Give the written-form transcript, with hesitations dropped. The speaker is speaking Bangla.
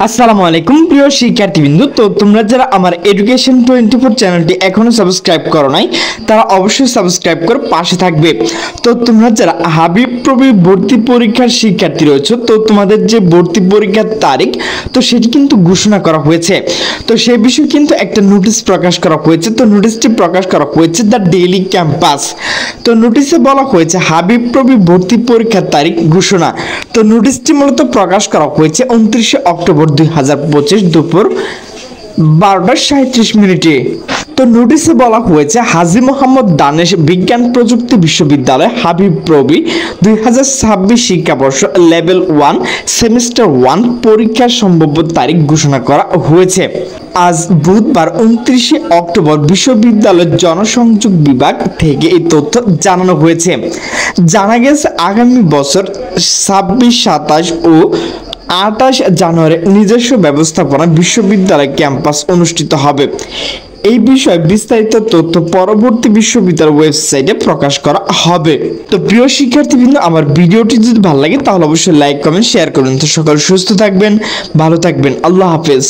আসসালামু আলাইকুম প্রিয় শিক্ষার্থীবৃন্দ। তো তোমরা যারা আমার এডুকেশন 24 চ্যানেলটি এখনো সাবস্ক্রাইব করো নাই তারা অবশ্যই সাবস্ক্রাইব করে পাশে থাকবে। তো তোমরা যারা হাবিব প্রবি ভর্তি পরীক্ষার শিক্ষার্থী রয়েছে, তো তোমাদের যে ভর্তি পরীক্ষার তারিখ তো সেটি কিন্তু ঘোষণা করা হয়েছে। তো সেই বিষয়ে কিন্তু একটা নোটিশ প্রকাশ করা হয়েছে। তো নোটিশটি প্রকাশ করা হয়েছে দ্য ডেইলি ক্যাম্পাস। তো নোটিশে বলা হয়েছে হাবিব প্রবি ভর্তি পরীক্ষার তারিখ ঘোষণা। তো নোটিশটি মূলত প্রকাশ করা হয়েছে 29 অক্টোবর 2025 দুপুর 12:37। তো নোটিশে বলা হয়েছে হাজী মোহাম্মদ দানেশ বিজ্ঞান প্রযুক্তি বিশ্ববিদ্যালয় হাবিব প্রবি 2026 শিক্ষাবর্ষ লেভেল 1 সেমিস্টার 1 পরীক্ষার সম্ভাব্য তারিখ ঘোষণা করা হয়েছে। আজ বুধবার 29 অক্টোবর বিশ্ববিদ্যালয়ের জনসংযোগ বিভাগ থেকে এই তথ্য জানানো হয়েছে। জানা গেছে আগামী বছর 26, 27 ও 28 জানুয়ারি নিজস্ব ব্যবস্থাপনা বিশ্ববিদ্যালয় ক্যাম্পাস অনুষ্ঠিত হবে। এই বিষয়ে বিস্তারিত তথ্য পরবর্তী বিশ্ববিদ্যালয় ওয়েবসাইটে প্রকাশ করা হবে। তো প্রিয় শিক্ষার্থীবৃন্দ, আমার ভিডিওটি যদি ভালো লাগে তাহলে অবশ্যই লাইক কমেন্ট শেয়ার করুন। তো সকল সুস্থ থাকবেন, ভালো থাকবেন, আল্লাহ হাফেজ।